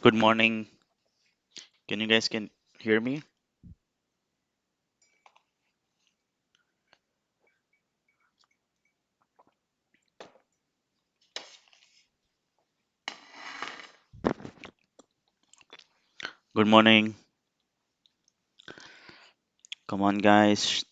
Good morning. Can you guys can hear me? Good morning. Come on, guys.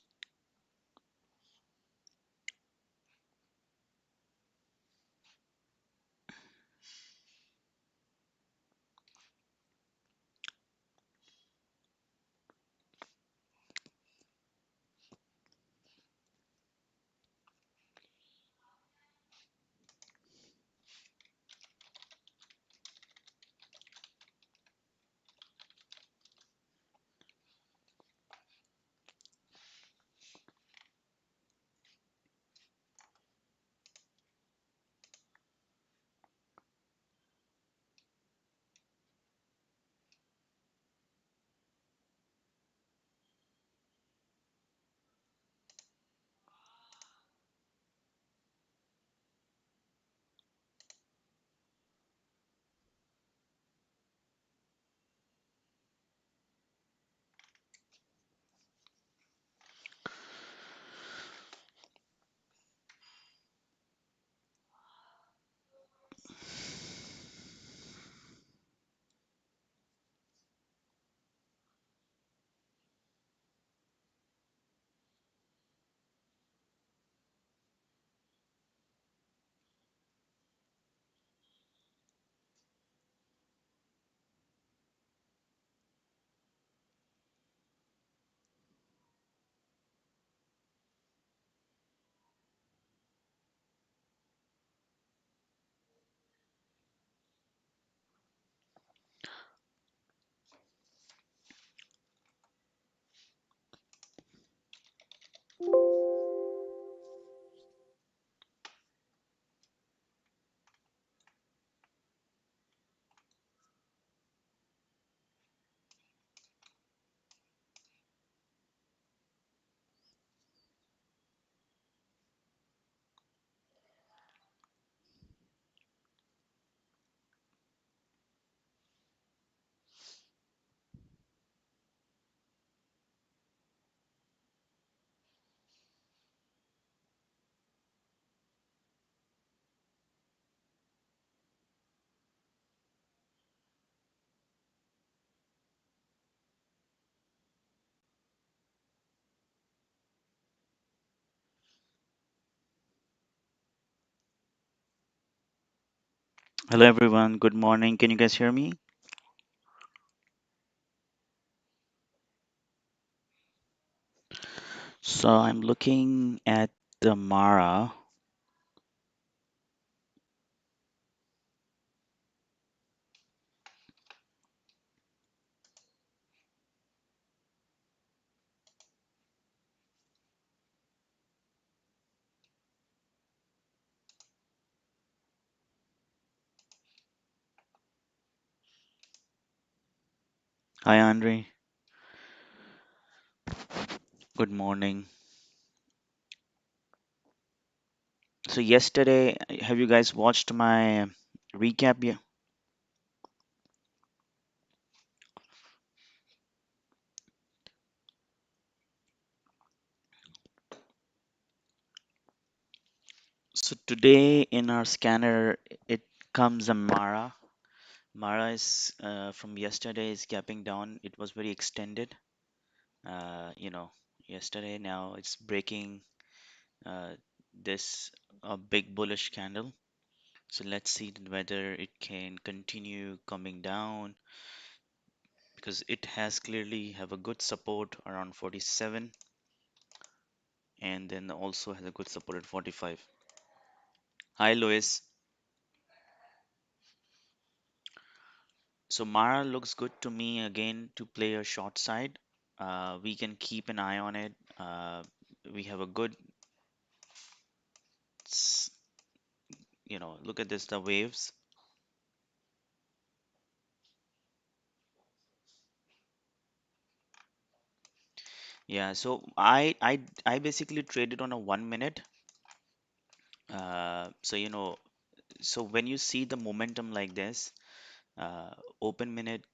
Hello, everyone. Good morning. Can you guys hear me? So I'm looking at the Mara. Hi, Andre. Good morning. So yesterday, have you guys watched my recap? Yeah. So today in our scanner, it comes a Mara. Mara is from yesterday is gapping down. It was very extended. Yesterday now it's breaking uh, this big bullish candle. So let's see whether it can continue coming down because it has clearly have a good support around 47 and then also has a good support at 45. Hi, Lois. So Mara looks good to me again to play a short side. We can keep an eye on it. We have a good, s- look at this, the waves. Yeah, so I basically traded on a 1 minute. So so when you see the momentum like this, uh, open minute,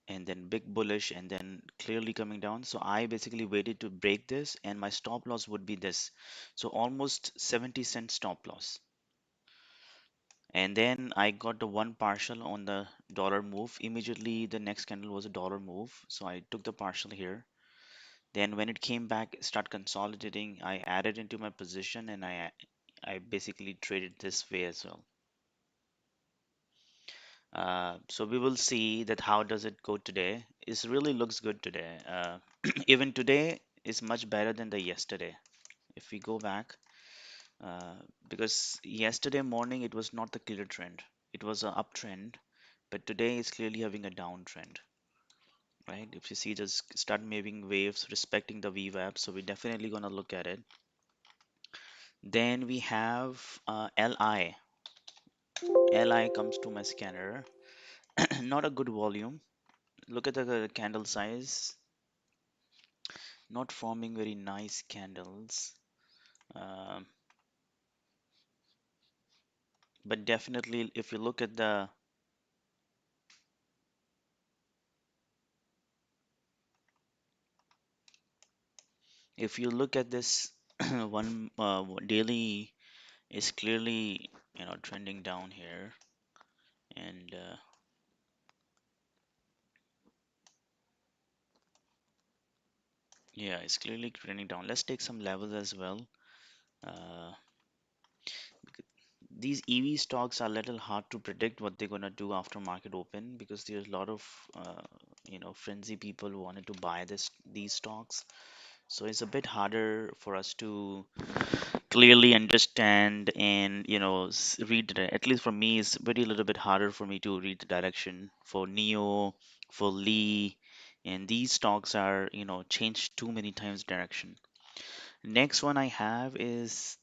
and then big bullish, and then clearly coming down. So I basically waited to break this, and my stop loss would be this. So almost 70-cent stop loss. And then I got the one partial on the dollar move. Immediately the next candle was a dollar move. So I took the partial here. Then when it came back, start consolidating, I added into my position, and I basically traded this way as well. So we will see that how does it go today. It really looks good today. Even today is much better than the yesterday. If we go back, uh, because yesterday morning it was not the clear trend. It was an uptrend, but today it's clearly having a downtrend, right? If you see, just start making waves respecting the VWAP, so we're definitely gonna look at it. Then we have LI. LI comes to my scanner. Not a good volume. Look at the candle size. Not forming very nice candles. Um, but definitely, if you look at this one daily is clearly trending down here, and yeah, it's clearly trending down. Let's take some levels as well. Uh, these EV stocks are a little hard to predict what they're gonna do after market open, because there's a lot of frenzy people who wanted to buy these stocks. So it's a bit harder for us to clearly understand and read at least for me it's very little bit harder for me to read the direction for Neo, for Lee, and these stocks are changed too many times direction. Next one I have is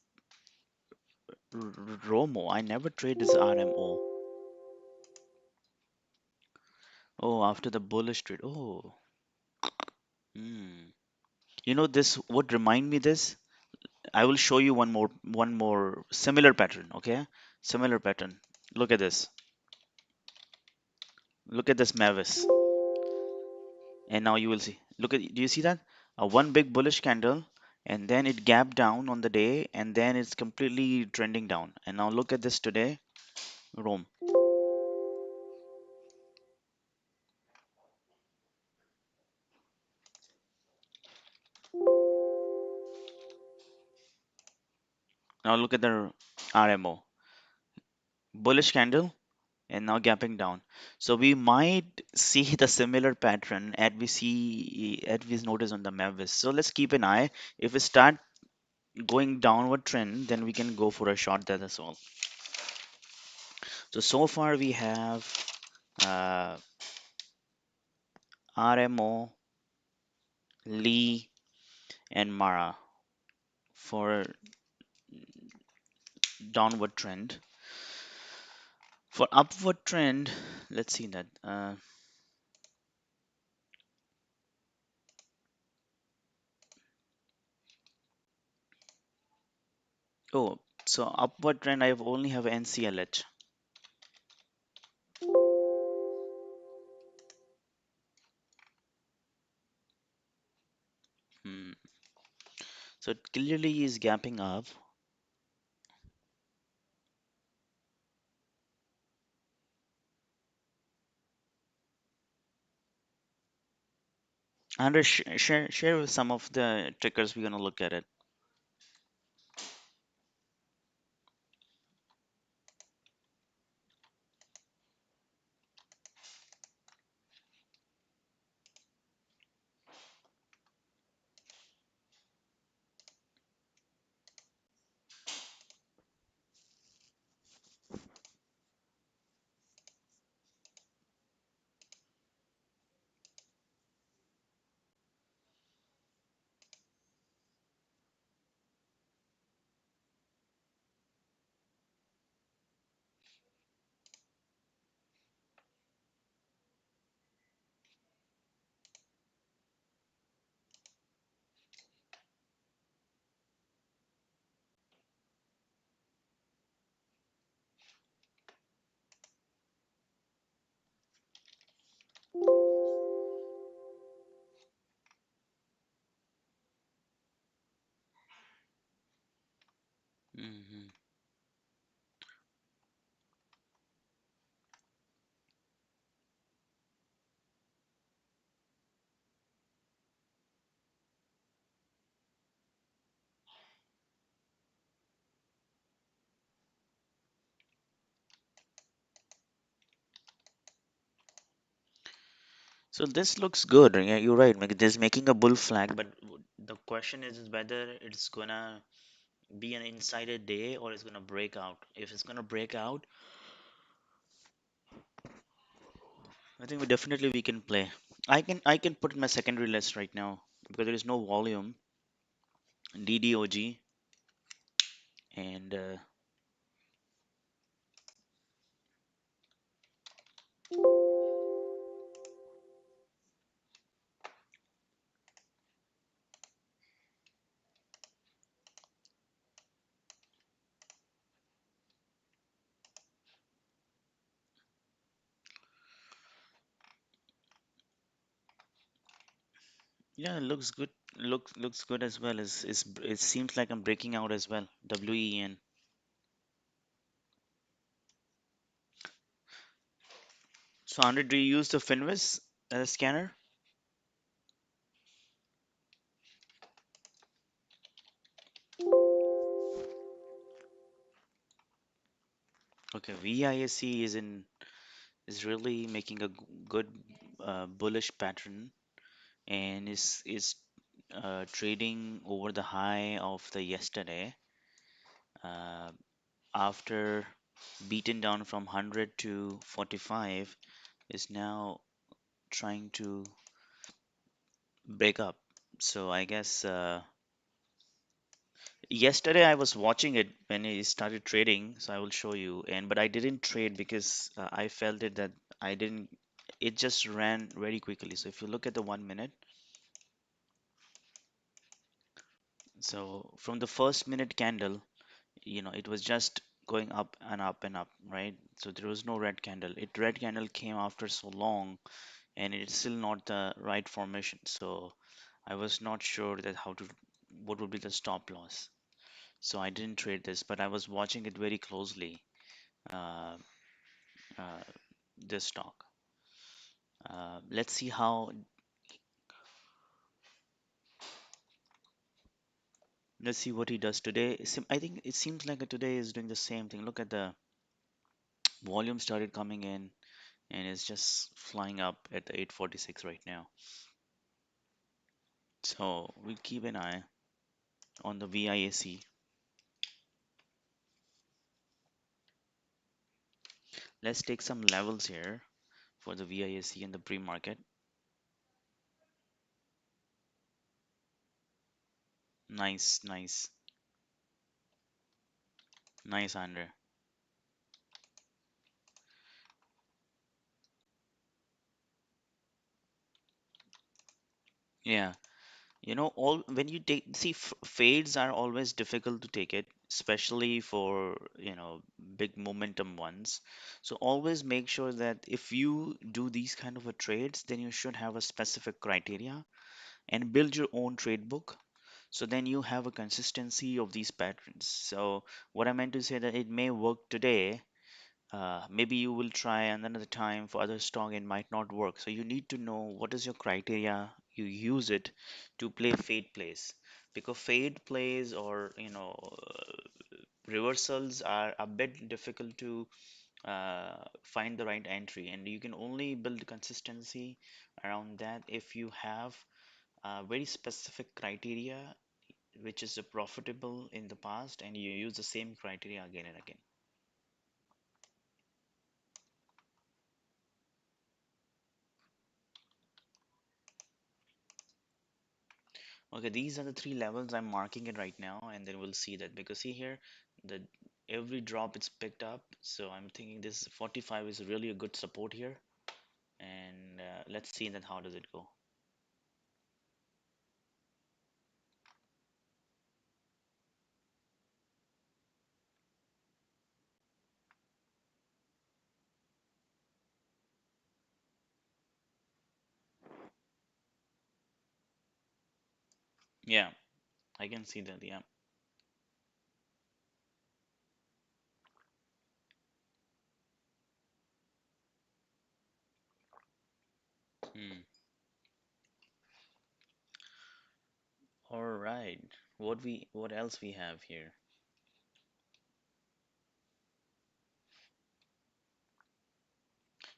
Romo. I never trade this RMO. Oh, after the bullish trade. Oh, hmm. This would remind me this. I will show you one more similar pattern. Okay, similar pattern. Look at this. Look at this Mavis. And now you will see. Look at. Do you see that? One big bullish candle, and then it gapped down on the day, and then it's completely trending down. And now look at this today, Rome. Now look at the RMO. Bullish candle, and now gapping down. So we might see the similar pattern as we notice on the Mavis. So let's keep an eye. If we start going downward trend, then we can go for a short there as well. So far we have uh, RMO, Lee, and Mara for downward trend. For upward trend, let's see that. Oh, so upward trend, I only have NCLH. Hmm. So it clearly is gapping up. And share with some of the triggers we're gonna look at it. Hmm. So this looks good. Yeah, you're right. This making a bull flag, but the question is whether it's gonna be an insider day or it's gonna break out. If it's gonna break out, I think we can play. I can put in my secondary list right now because there is no volume. DDOG and yeah, it looks good. Looks good as well. It seems like I'm breaking out as well. WEN. So Andre, do you use the Finviz scanner? Okay, VISC is really making a good bullish pattern and is trading over the high of the yesterday uh, after beaten down from 100 to 45 is now trying to break up. So I guess yesterday I was watching it when it started trading, so I will show you. And but I didn't trade because I felt it that I didn't. It just ran very quickly. So if you look at the 1 minute, so from the first minute candle, it was just going up and up and up, right? So there was no red candle. Red candle came after so long, and it's still not the right formation. So I was not sure that what would be the stop loss. So I didn't trade this, but I was watching it very closely. Uh, uh, this stock. Let's see how. Let's see what he does today. I think it seems like today is doing the same thing. Look at the volume started coming in, and it's just flying up at the 846 right now. So we'll keep an eye on the VIAC. Let's take some levels here for the VIAC and the pre-market. Nice, nice, nice, Andre. Yeah, all when you take see fades are always difficult to take it, especially for big momentum ones. So always make sure that if you do these kind of a trades, then you should have a specific criteria and build your own trade book. So then you have a consistency of these patterns. So what I meant to say that it may work today, maybe you will try another time for other stock and might not work. So you need to know what is your criteria. You use it to play fade plays, because fade plays or reversals are a bit difficult to find the right entry, and you can only build consistency around that if you have very specific criteria which is profitable in the past and you use the same criteria again and again. Okay, these are the three levels I'm marking it right now, and then we'll see that because see here, the every drop it's picked up. So I'm thinking this 45 is really a good support here, and let's see that how does it go. Yeah, I can see that. Yeah, Hmm. All right. What else we have here?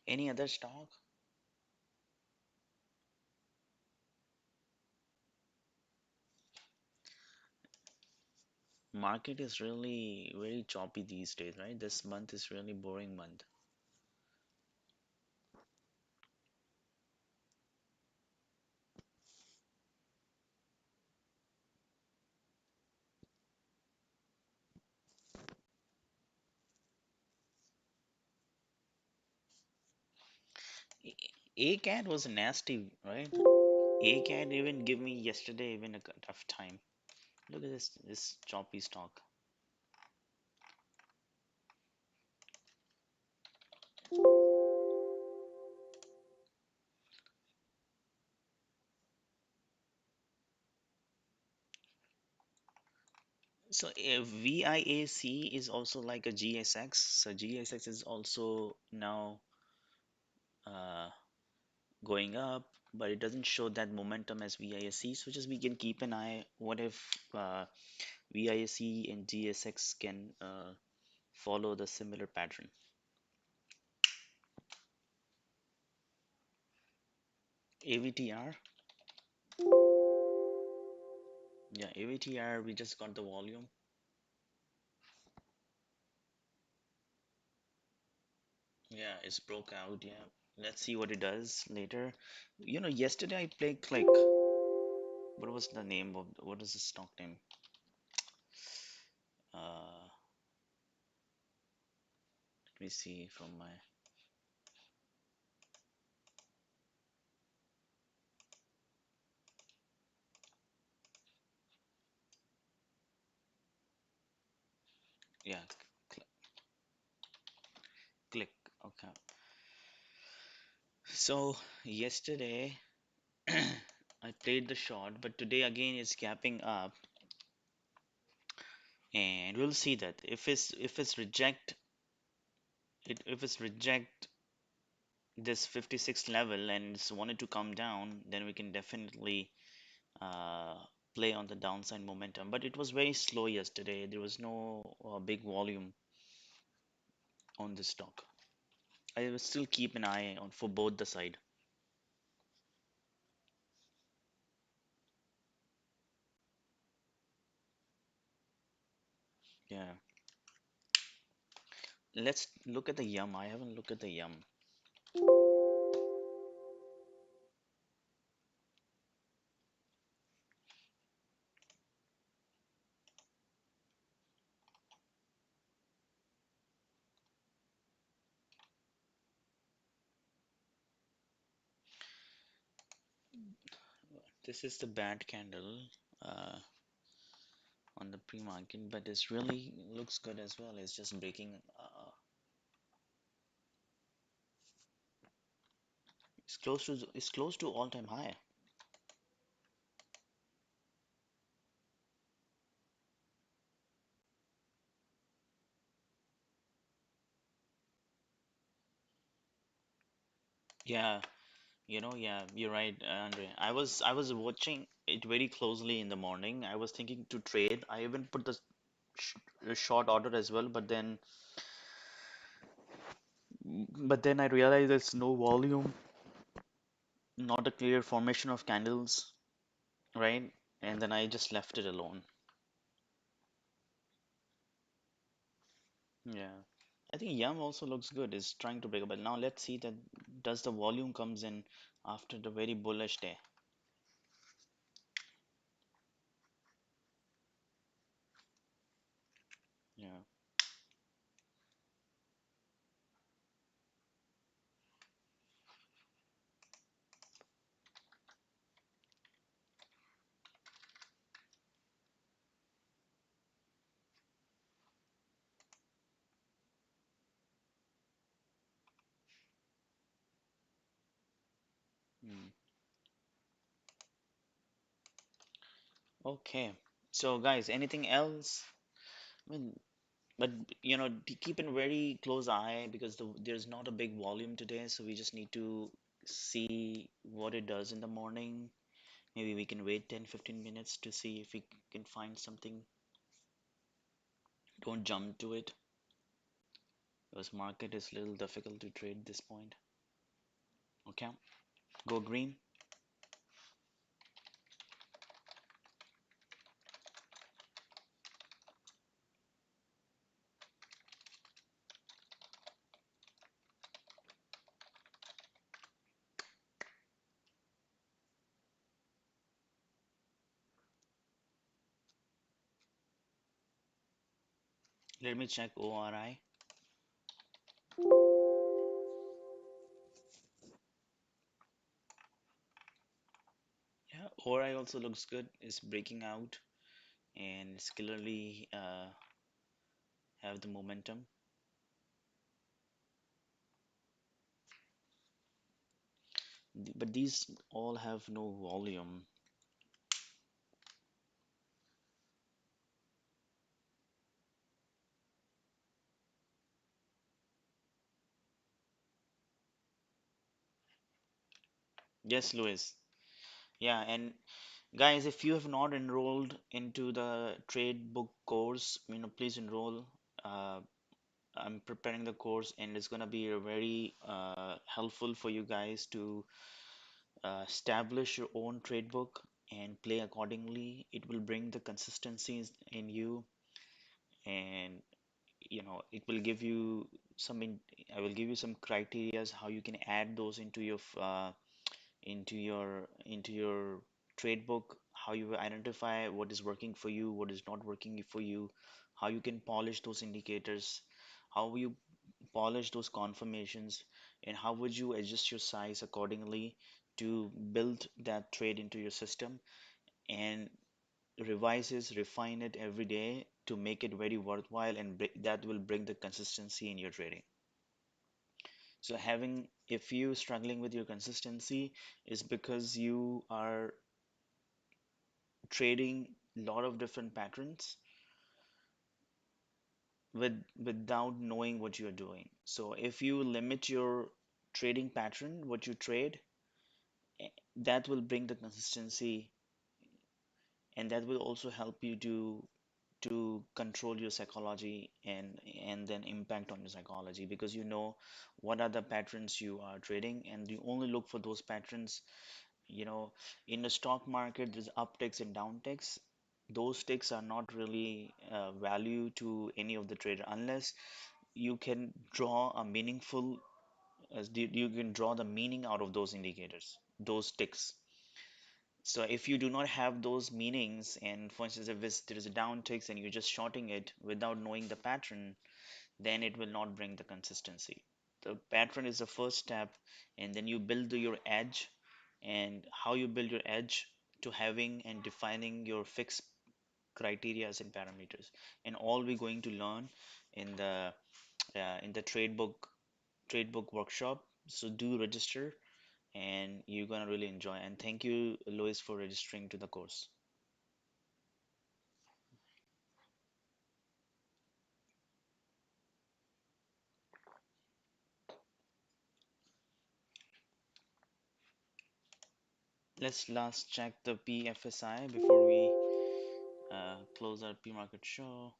Any other stock? Market is really very choppy these days, right? This month is really boring month. ACAT was nasty, right? ACAT even give me yesterday even a tough time. Look at this choppy stock. So VIAC is also like a GSX. So GSX is also now uh, going up, but it doesn't show that momentum as VISC. So just we can keep an eye. What if VISC and GSX can follow the similar pattern? AVTR, yeah, AVTR. We just got the volume. Yeah, it's broke out. Yeah, let's see what it does later. Yesterday I played Click. What was the name of what is the stock name? Uh, Let me see from my yeah, cl- Click. Okay. So yesterday I played the short, but today again it's gapping up, and we'll see that if it's reject this 56 level and it's wanted to come down, then we can definitely uh, play on the downside momentum. But it was very slow yesterday. There was no big volume on this stock. I will still keep an eye on for both the side. Yeah. Let's look at the yum. I haven't looked at the yum. This is the bad candle uh, on the pre-market, but it's really looks good as well. It's just breaking. It's close to all-time high. Yeah, yeah, you're right, Andre. I was watching it very closely in the morning. I was thinking to trade. I even put the sh short order as well, but then I realized there's no volume, not a clear formation of candles, right? And then I just left it alone. Yeah. I think Yum also looks good. It's trying to break up, but now let's see that does the volume comes in after the very bullish day. Yeah. Mm. Okay. So guys, anything else? I mean, but keep a very close eye because there's not a big volume today, so we just need to see what it does in the morning. Maybe we can wait 10-15 minutes to see if we can find something. Don't jump to it because market is a little difficult to trade this point. Okay, go green. Let me check ORI. Yeah, ORI also looks good. It's breaking out and it's clearly have the momentum. But these all have no volume. Yes, Louis. Yeah, and guys, if you have not enrolled into the trade book course, please enroll. Uh, I'm preparing the course, and it's gonna be a very helpful for you guys to establish your own trade book and play accordingly. It will bring the consistencies in you, and it will give you I will give you some criterias how you can add those into your into your trade book, how you will identify what is working for you, what is not working for you, how you can polish those indicators, how you polish those confirmations, and how would you adjust your size accordingly to build that trade into your system and revise it, refine it every day to make it very worthwhile, and that will bring the consistency in your trading. So having, if you struggling with your consistency, is because you are trading a lot of different patterns without knowing what you're doing. So if you limit your trading pattern, what you trade, that will bring the consistency, and that will also help you to control your psychology and then impact on your psychology, because you know what are the patterns you are trading and you only look for those patterns. In the stock market, there's upticks and downticks. Those ticks are not really value to any of the trader unless you can draw a meaningful, you can draw the meaning out of those indicators, those ticks. So if you do not have those meanings, and for instance, if there is a downticks and you're just shorting it without knowing the pattern, then it will not bring the consistency. The pattern is the first step, and then you build your edge, and how you build your edge to having and defining your fixed criterias and parameters, and all we're going to learn in the trade book workshop. So do register, and you're gonna really enjoy. And thank you, Lois, for registering to the course. Let's last check the PFSI before we close our pre-market show.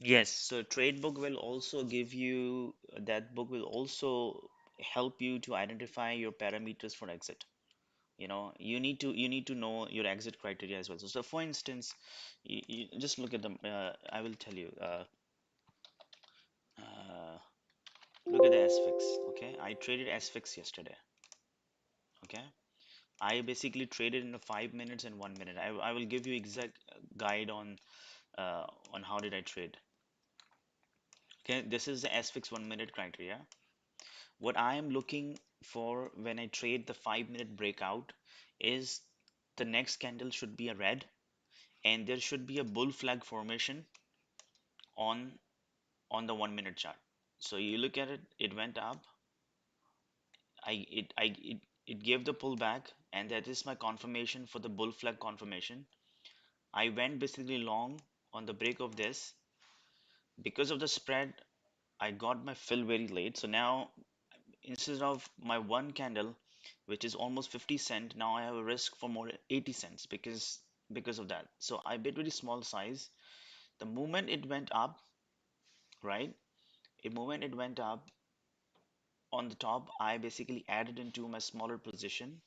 Yes, so trade book will also give you, that book will also help you to identify your parameters for exit. You need to know your exit criteria as well. So for instance, you just look at them. I will tell you. Uh, Look at the SFIX. Okay, I traded SFIX yesterday. Okay, I basically traded in 5 minutes and 1 minute. I will give you exact guide on how did I trade. Okay, this is the SFIX 1 minute criteria. What I am looking for when I trade the 5 minute breakout is the next candle should be a red, and there should be a bull flag formation on on the 1 minute chart. So you look at it, it went up. It gave the pullback, and that is my confirmation for the bull flag confirmation. I went basically long on the break of this, because of the spread, I got my fill very late. So now instead of my one candle, which is almost 50 cent, now I have a risk for more 80 cents because of that. So I bid very small size. The moment it went up, right? The moment it went up on the top, I basically added into my smaller position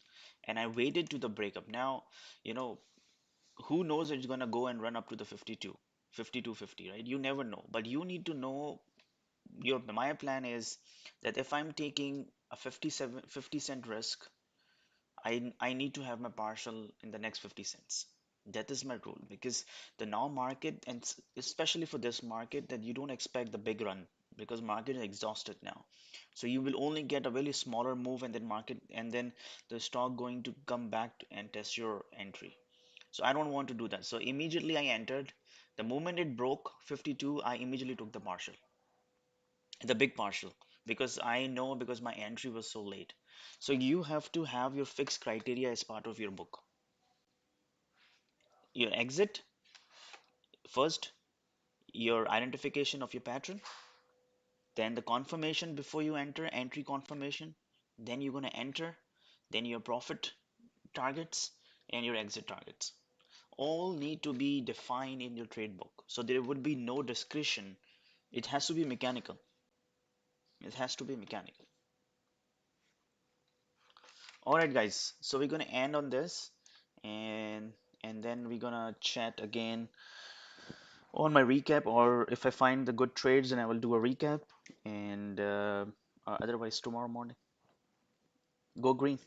and I waited to the breakup. Now, you know, who knows it's gonna go and run up to the 52, 52.50, right? You never know. But you need to know your my plan is that if I'm taking a 50 cent risk, I need to have my partial in the next 50 cents. That is my rule because the now market and especially for this market that you don't expect the big run because market is exhausted now. So you will only get a very smaller move and then market and then the stock going to come back and test your entry. So I don't want to do that. So immediately I entered. The moment it broke 52, I immediately took the partial, the big partial, because I know because my entry was so late. So you have to have your fixed criteria as part of your book. Your exit first, your identification of your pattern, then the confirmation before you enter, entry confirmation, then you're going to enter, then your profit targets and your exit targets. All need to be defined in your trade book. So there would be no discretion. It has to be mechanical. It has to be mechanical. All right, guys. So we're gonna end on this, and then we're gonna chat again on my recap, or if I find the good trades, then I will do a recap, and otherwise tomorrow morning. Go green.